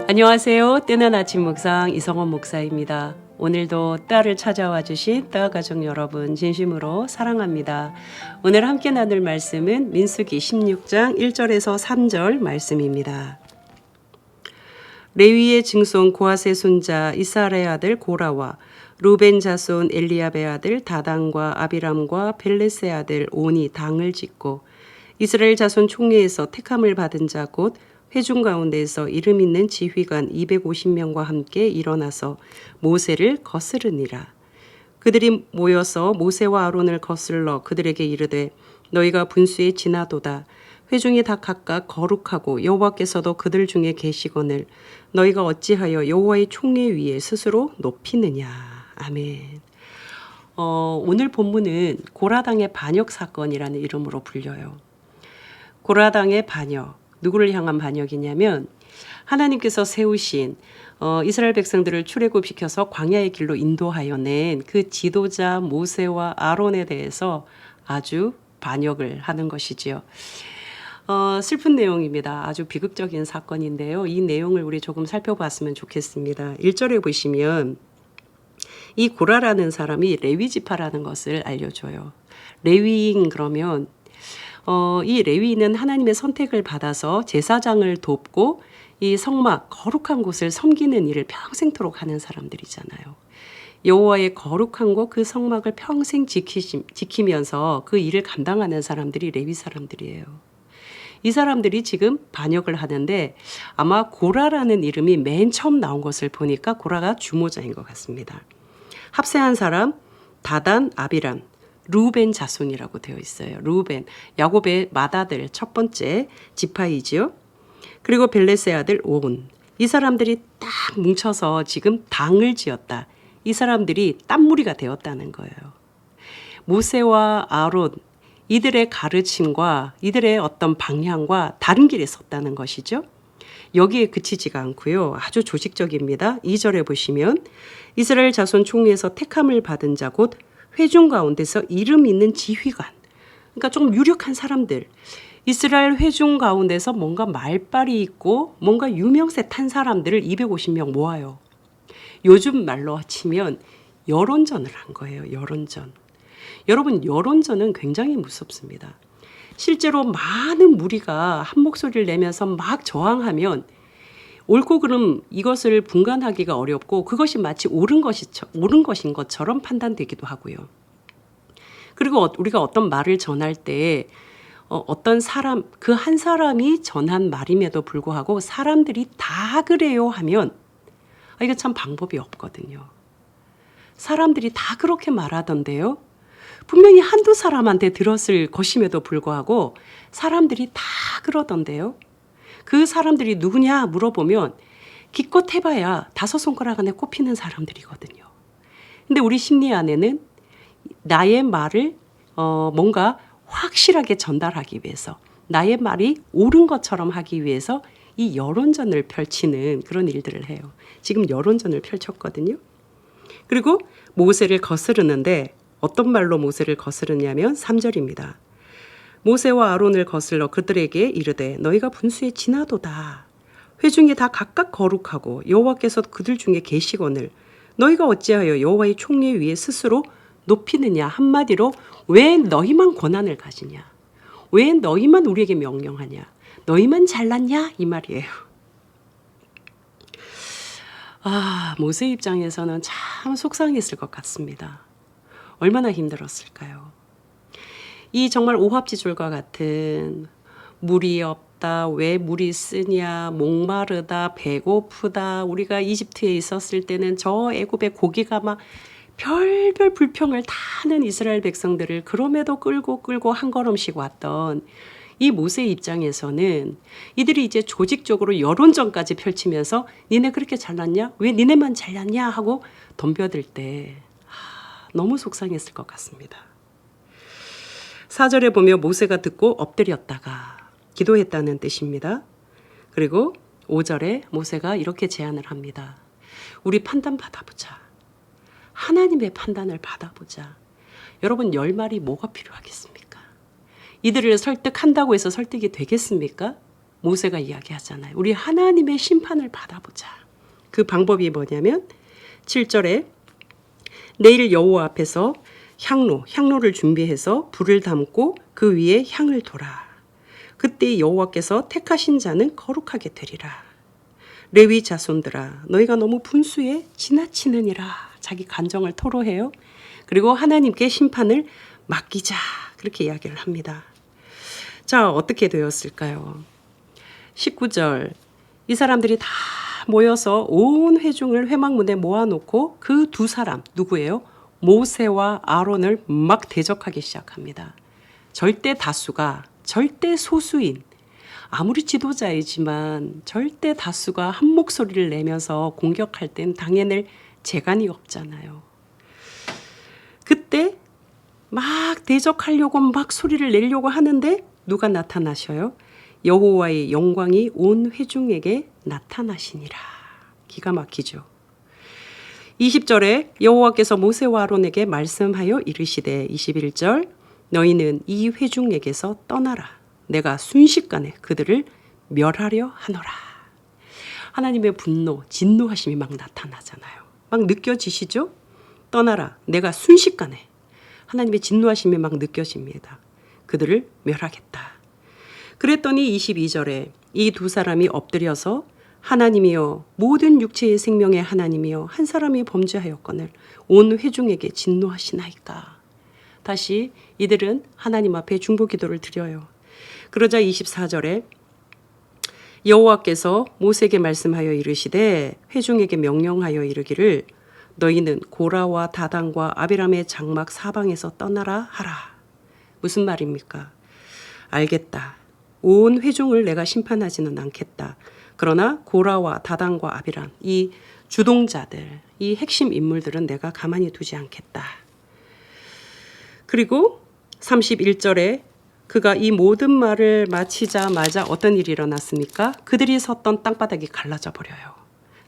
안녕하세요. 뜨는 아침 묵상 이성원 목사입니다. 오늘도 딸을 찾아와 주신 따 가족 여러분 진심으로 사랑합니다. 오늘 함께 나눌 말씀은 민수기 16장 1절에서 3절 말씀입니다. 레위의 증손 고핫의 손자 이스라엘의 아들 고라와 루벤 자손 엘리압의 아들 다단과 아비람과 벨렛의 아들 온이 당을 짓고 이스라엘 자손 총회에서 택함을 받은 자 곧 회중 가운데에서 이름 있는 지휘관 250명과 함께 일어나서 모세를 거스르니라. 그들이 모여서 모세와 아론을 거슬러 그들에게 이르되 너희가 분수에 지나도다. 회중이 다 각각 거룩하고 여호와께서도 그들 중에 계시거늘 너희가 어찌하여 여호와의 총회 위에 스스로 높이느냐. 아멘. 오늘 본문은 고라당의 반역 사건이라는 이름으로 불려요. 고라당의 반역. 누구를 향한 반역이냐면 하나님께서 세우신 이스라엘 백성들을 출애굽시켜서 광야의 길로 인도하여 낸 그 지도자 모세와 아론에 대해서 아주 반역을 하는 것이지요. 슬픈 내용입니다. 아주 비극적인 사건인데요. 이 내용을 우리 조금 살펴봤으면 좋겠습니다. 1절에 보시면 이 고라라는 사람이 레위 지파라는 것을 알려줘요. 레위인 그러면 이 레위인은 하나님의 선택을 받아서 제사장을 돕고 이 성막 거룩한 곳을 섬기는 일을 평생토록 하는 사람들이잖아요. 여호와의 거룩한 곳 그 성막을 평생 지키면서 그 일을 감당하는 사람들이 레위 사람들이에요. 이 사람들이 지금 반역을 하는데 아마 고라라는 이름이 맨 처음 나온 것을 보니까 고라가 주모자인 것 같습니다. 합세한 사람 다단, 아비람, 루벤 자손이라고 되어 있어요. 루벤, 야곱의 맏아들 첫 번째 지파이지요. 그리고 벨렛의 아들 온. 이 사람들이 딱 뭉쳐서 지금 당을 지었다. 이 사람들이 땀무리가 되었다는 거예요. 모세와 아론, 이들의 가르침과 이들의 어떤 방향과 다른 길에 섰다는 것이죠. 여기에 그치지가 않고요. 아주 조직적입니다. 2절에 보시면 이스라엘 자손 총회에서 택함을 받은 자 곧 회중 가운데서 이름 있는 지휘관, 그러니까 좀 유력한 사람들, 이스라엘 회중 가운데서 뭔가 말빨이 있고 뭔가 유명세 탄 사람들을 250명 모아요. 요즘 말로 치면 여론전을 한 거예요. 여론전. 여러분, 여론전은 굉장히 무섭습니다. 실제로 많은 무리가 한 목소리를 내면서 막 저항하면 옳고 그름 이것을 분간하기가 어렵고 그것이 마치 옳은 것인 것처럼 판단되기도 하고요. 그리고 우리가 어떤 말을 전할 때 어떤 사람, 그 한 사람이 전한 말임에도 불구하고 사람들이 다 그래요 하면 이거 참 방법이 없거든요. 사람들이 다 그렇게 말하던데요. 분명히 한두 사람한테 들었을 것임에도 불구하고 사람들이 다 그러던데요. 그 사람들이 누구냐 물어보면 기껏 해봐야 5손가락 안에 꼽히는 사람들이거든요. 근데 우리 심리 안에는 나의 말을 뭔가 확실하게 전달하기 위해서 나의 말이 옳은 것처럼 하기 위해서 이 여론전을 펼치는 그런 일들을 해요. 지금 여론전을 펼쳤거든요. 그리고 모세를 거스르는데 어떤 말로 모세를 거스르냐면 3절입니다. 모세와 아론을 거슬러 그들에게 이르되 너희가 분수에 지나도다. 회중이 다 각각 거룩하고 여호와께서 그들 중에 계시거늘 너희가 어찌하여 여호와의 총회 위에 스스로 높이느냐. 한마디로 왜 너희만 권한을 가지냐. 왜 너희만 우리에게 명령하냐. 너희만 잘났냐 이 말이에요. 모세 입장에서는 참 속상했을 것 같습니다. 얼마나 힘들었을까요? 이 정말 오합지졸과 같은 물이 없다, 왜 물이 쓰냐, 목마르다, 배고프다. 우리가 이집트에 있었을 때는 저 애굽의 고기가 막 별별 불평을 다 하는 이스라엘 백성들을 그럼에도 끌고 한 걸음씩 왔던 이 모세 입장에서는 이들이 이제 조직적으로 여론전까지 펼치면서 니네 그렇게 잘났냐? 왜 니네만 잘났냐? 하고 덤벼들 때 너무 속상했을 것 같습니다. 4절에 보면 모세가 듣고 엎드렸다가 기도했다는 뜻입니다. 그리고 5절에 모세가 이렇게 제안을 합니다. 우리 판단 받아보자. 하나님의 판단을 받아보자. 여러분, 열말이 뭐가 필요하겠습니까? 이들을 설득한다고 해서 설득이 되겠습니까? 모세가 이야기하잖아요. 우리 하나님의 심판을 받아보자. 그 방법이 뭐냐면 7절에 내일 여호와 앞에서 향로를 준비해서 불을 담고 그 위에 향을 돌아. 그때 여호와께서 택하신 자는 거룩하게 되리라. 레위 자손들아 너희가 너무 분수에 지나치느니라. 자기 간정을 토로해요. 그리고 하나님께 심판을 맡기자. 그렇게 이야기를 합니다. 자, 어떻게 되었을까요? 19절 이 사람들이 다 모여서 온 회중을 회막문에 모아놓고 그 두 사람 누구예요? 모세와 아론을 막 대적하기 시작합니다. 절대 다수가 절대 소수인 아무리 지도자이지만 절대 다수가 한 목소리를 내면서 공격할 땐 당해낼 재간이 없잖아요. 그때 막 대적하려고 막 소리를 내려고 하는데 누가 나타나셔요? 여호와의 영광이 온 회중에게 나타나시니라. 기가 막히죠. 20절에 여호와께서 모세와 아론에게 말씀하여 이르시되 21절 너희는 이 회중에게서 떠나라. 내가 순식간에 그들을 멸하려 하노라. 하나님의 분노, 진노하심이 막 나타나잖아요. 막 느껴지시죠? 떠나라. 내가 순식간에 하나님의 진노하심이 막 느껴집니다. 그들을 멸하겠다. 그랬더니 22절에 이 두 사람이 엎드려서 하나님이여 모든 육체의 생명의 하나님이여 한 사람이 범죄하였거늘 온 회중에게 진노하시나이까. 다시 이들은 하나님 앞에 중보 기도를 드려요. 그러자 24절에 여호와께서 모세에게 말씀하여 이르시되 회중에게 명령하여 이르기를 너희는 고라와 다단과 아비람의 장막 사방에서 떠나라 하라. 무슨 말입니까? 알겠다. 온 회중을 내가 심판하지는 않겠다. 그러나 고라와 다단과 아비람 이 주동자들, 이 핵심 인물들은 내가 가만히 두지 않겠다. 그리고 31절에 그가 이 모든 말을 마치자마자 어떤 일이 일어났습니까? 그들이 섰던 땅바닥이 갈라져 버려요.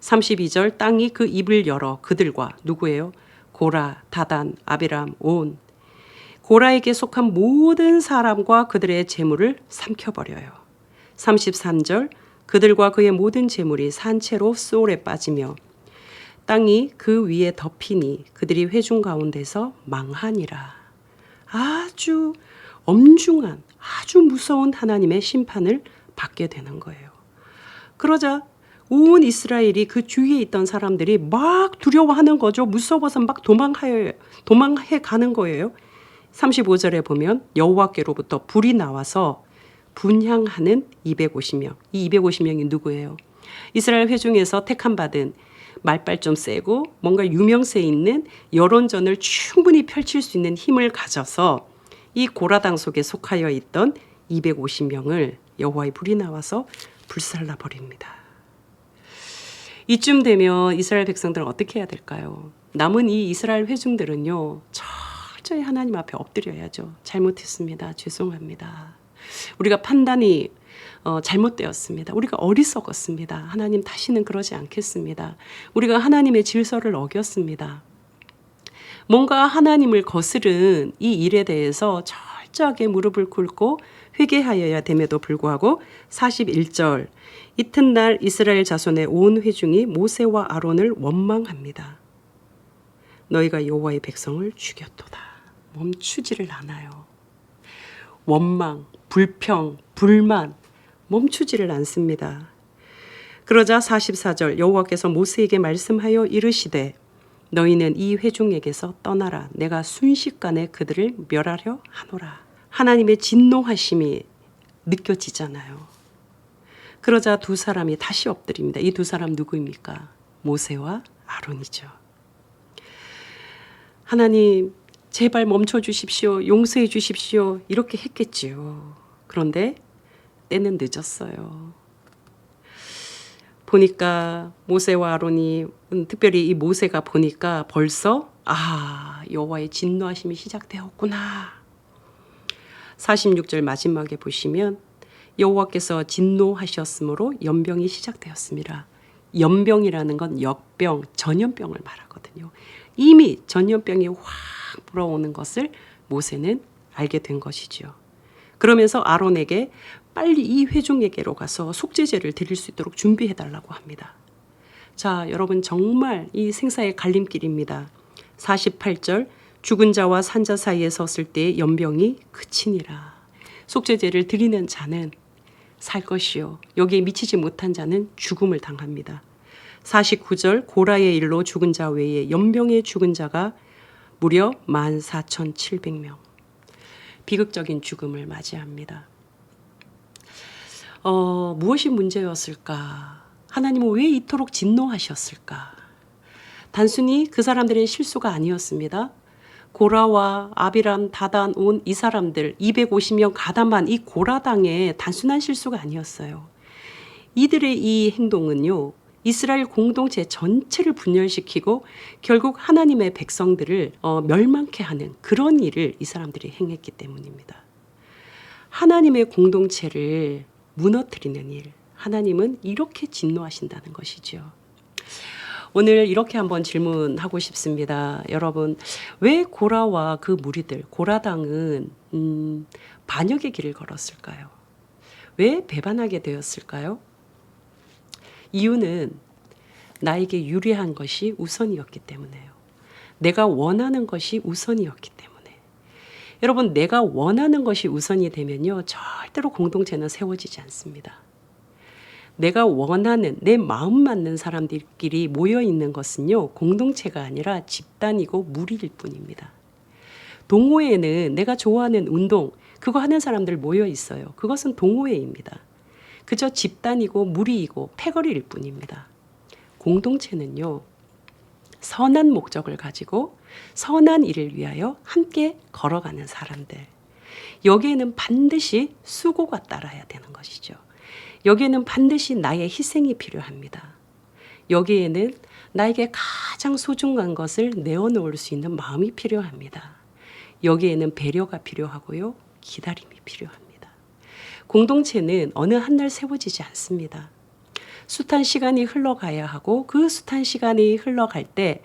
32절 땅이 그 입을 열어 그들과 누구예요? 고라, 다단, 아비람, 온. 고라에게 속한 모든 사람과 그들의 재물을 삼켜버려요. 33절 그들과 그의 모든 재물이 산채로 소울에 빠지며 땅이 그 위에 덮이니 그들이 회중 가운데서 망하니라. 아주 엄중한 아주 무서운 하나님의 심판을 받게 되는 거예요. 그러자 온 이스라엘이 그 주위에 있던 사람들이 막 두려워하는 거죠. 무서워서 막 도망해 가는 거예요. 35절에 보면 여호와께로부터 불이 나와서 분향하는 250명. 이 250명이 누구예요? 이스라엘 회중에서 택함받은 말빨 좀 세고 뭔가 유명세 있는 여론전을 충분히 펼칠 수 있는 힘을 가져서 이 고라당 속에 속하여 있던 250명을 여호와의 불이 나와서 불살라 버립니다. 이쯤 되면 이스라엘 백성들은 어떻게 해야 될까요? 남은 이 이스라엘 회중들은요. 철저히 하나님 앞에 엎드려야죠. 잘못했습니다. 죄송합니다. 우리가 판단이 잘못되었습니다. 우리가 어리석었습니다. 하나님 다시는 그러지 않겠습니다. 우리가 하나님의 질서를 어겼습니다. 뭔가 하나님을 거스른 이 일에 대해서 철저하게 무릎을 꿇고 회개하여야 됨에도 불구하고 41절 이튿날 이스라엘 자손의 온 회중이 모세와 아론을 원망합니다. 너희가 여호와의 백성을 죽였도다. 멈추지를 않아요. 원망, 불평, 불만 멈추지를 않습니다. 그러자 44절 여호와께서 모세에게 말씀하여 이르시되 너희는 이 회중에게서 떠나라. 내가 순식간에 그들을 멸하려 하노라. 하나님의 진노하심이 느껴지잖아요. 그러자 두 사람이 다시 엎드립니다. 이 두 사람 누구입니까? 모세와 아론이죠. 하나님 제발 멈춰 주십시오. 용서해 주십시오. 이렇게 했겠지요. 그런데 때는 늦었어요. 보니까 모세와 아론이 특별히 이 모세가 보니까 벌써 여호와의 진노하심이 시작되었구나. 46절 마지막에 보시면 여호와께서 진노하셨으므로 연병이 시작되었습니다. 연병이라는 건 역병, 전염병을 말하거든요. 이미 전염병이 확 불어오는 것을 모세는 알게 된 것이죠. 그러면서 아론에게 빨리 이 회중에게로 가서 속죄제를 드릴 수 있도록 준비해 달라고 합니다. 자, 여러분 정말 이 생사의 갈림길입니다. 48절 죽은 자와 산자 사이에 섰을 때 연병이 그치니라. 속죄제를 드리는 자는 살 것이요 여기에 미치지 못한 자는 죽음을 당합니다. 49절 고라의 일로 죽은 자 외에 연병에 죽은 자가 무려 14,700명. 비극적인 죽음을 맞이합니다. 무엇이 문제였을까? 하나님은 왜 이토록 진노하셨을까? 단순히 그 사람들의 실수가 아니었습니다. 고라와 아비람, 다단, 온 이 사람들 250명 가담한 이 고라당의 단순한 실수가 아니었어요. 이들의 이 행동은요. 이스라엘 공동체 전체를 분열시키고 결국 하나님의 백성들을 멸망케 하는 그런 일을 이 사람들이 행했기 때문입니다. 하나님의 공동체를 무너뜨리는 일, 하나님은 이렇게 진노하신다는 것이죠. 오늘 이렇게 한번 질문하고 싶습니다. 여러분, 왜 고라와 그 무리들, 고라당은 반역의 길을 걸었을까요? 왜 배반하게 되었을까요? 이유는 나에게 유리한 것이 우선이었기 때문에요. 내가 원하는 것이 우선이었기 때문에. 여러분, 내가 원하는 것이 우선이 되면요, 절대로 공동체는 세워지지 않습니다. 내가 원하는 내 마음 맞는 사람들끼리 모여 있는 것은요, 공동체가 아니라 집단이고 무리일 뿐입니다. 동호회는 내가 좋아하는 운동, 그거 하는 사람들 모여 있어요. 그것은 동호회입니다. 그저 집단이고 무리이고 패거리일 뿐입니다. 공동체는요, 선한 목적을 가지고 선한 일을 위하여 함께 걸어가는 사람들. 여기에는 반드시 수고가 따라야 되는 것이죠. 여기에는 반드시 나의 희생이 필요합니다. 여기에는 나에게 가장 소중한 것을 내어놓을 수 있는 마음이 필요합니다. 여기에는 배려가 필요하고요, 기다림이 필요합니다. 공동체는 어느 한 날 세워지지 않습니다. 숱한 시간이 흘러가야 하고 그 숱한 시간이 흘러갈 때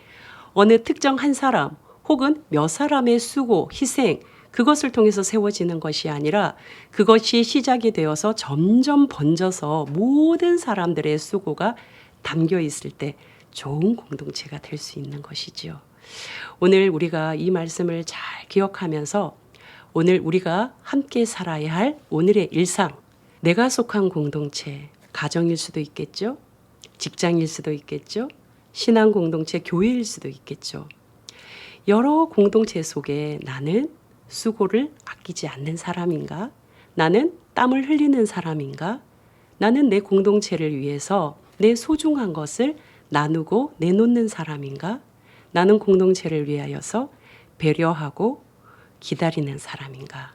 어느 특정 한 사람 혹은 몇 사람의 수고, 희생, 그것을 통해서 세워지는 것이 아니라 그것이 시작이 되어서 점점 번져서 모든 사람들의 수고가 담겨 있을 때 좋은 공동체가 될 수 있는 것이지요. 오늘 우리가 이 말씀을 잘 기억하면서 오늘 우리가 함께 살아야 할 오늘의 일상, 내가 속한 공동체, 가정일 수도 있겠죠. 직장일 수도 있겠죠. 신앙 공동체, 교회일 수도 있겠죠. 여러 공동체 속에 나는 수고를 아끼지 않는 사람인가? 나는 땀을 흘리는 사람인가? 나는 내 공동체를 위해서 내 소중한 것을 나누고 내놓는 사람인가? 나는 공동체를 위하여서 배려하고 기다리는 사람인가?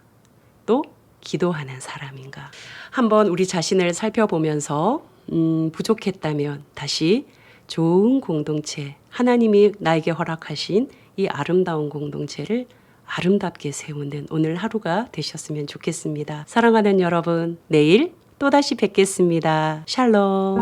또 기도하는 사람인가? 한번 우리 자신을 살펴보면서 부족했다면 다시 좋은 공동체, 하나님이 나에게 허락하신 이 아름다운 공동체를 아름답게 세우는 오늘 하루가 되셨으면 좋겠습니다. 사랑하는 여러분, 내일 또다시 뵙겠습니다. 샬롬.